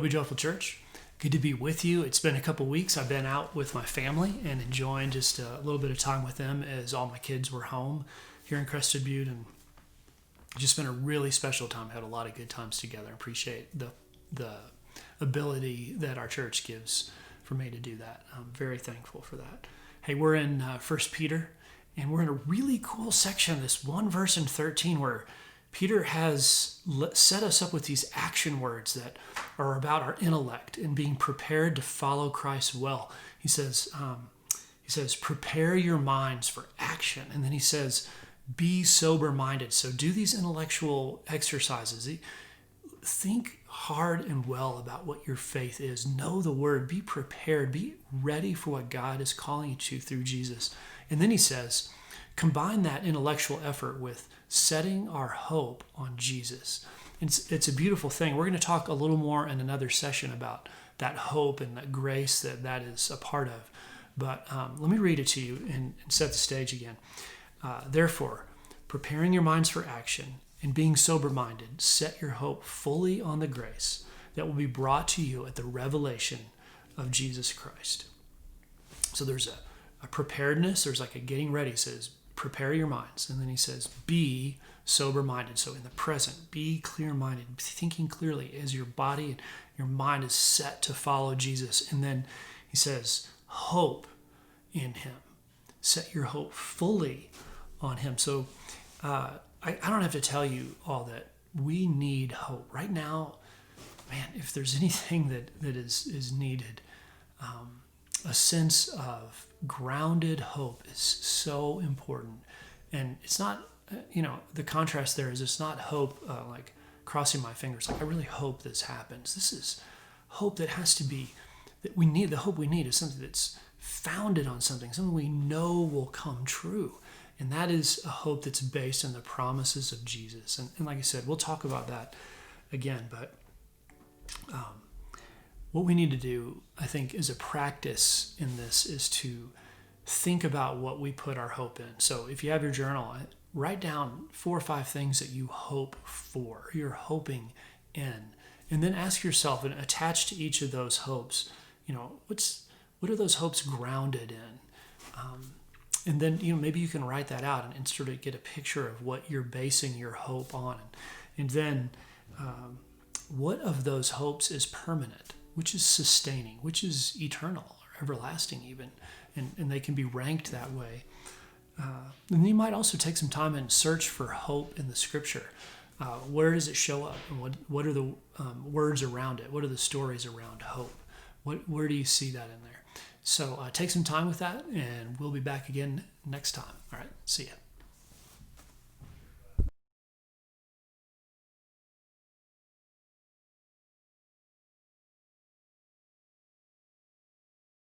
Be Joyful Church. Good to be with you. It's been a couple weeks. I've been out with my family and enjoying just a little bit of time with them as all my kids were home here in Crested Butte, and just been a really special time. I had a lot of good times together. I appreciate the ability that our church gives for me to do that. I'm very thankful for that. Hey, we're in 1 Peter, and we're in a really cool section, this one verse in 13, where Peter has set us up with these action words that are about our intellect and being prepared to follow Christ well. He says, prepare your minds for action. And then he says, be sober-minded. So do these intellectual exercises. Think hard and well about what your faith is. Know the word. Be prepared. Be ready for what God is calling you to through Jesus. And then he says, combine that intellectual effort with setting our hope on Jesus. It's a beautiful thing. We're going to talk a little more in another session about that hope and that grace that is a part of. But let me read it to you and set the stage again. Therefore, preparing your minds for action and being sober-minded, set your hope fully on the grace that will be brought to you at the revelation of Jesus Christ. So there's a preparedness. There's like a getting ready. It says, prepare your minds. And then he says, be sober-minded. So in the present, be clear-minded, thinking clearly as your body and your mind is set to follow Jesus. And then he says, hope in him. Set your hope fully on him. So I don't have to tell you all that we need hope. Right now, man, if there's anything that is needed, a sense of grounded hope is so important. And it's not, the contrast there is it's not hope like crossing my fingers, like I really hope this happens. This is hope that has to be, that we need, the hope we need is something that's founded on something we know will come true. And that is a hope that's based on the promises of Jesus. And like I said, we'll talk about that again, but what we need to do, I think, as a practice in this is to think about what we put our hope in. So if you have your journal, write down 4 or 5 things that you hope for, you're hoping in. And then ask yourself, and attach to each of those hopes, what are those hopes grounded in? And then, maybe you can write that out and sort of get a picture of what you're basing your hope on. And then what of those hopes is permanent? Which is sustaining, which is eternal or everlasting even, and they can be ranked that way. And you might also take some time and search for hope in the Scripture. Where does it show up, and what are the words around it? What are the stories around hope? Where do you see that in there? So take some time with that, and we'll be back again next time. All right, see ya.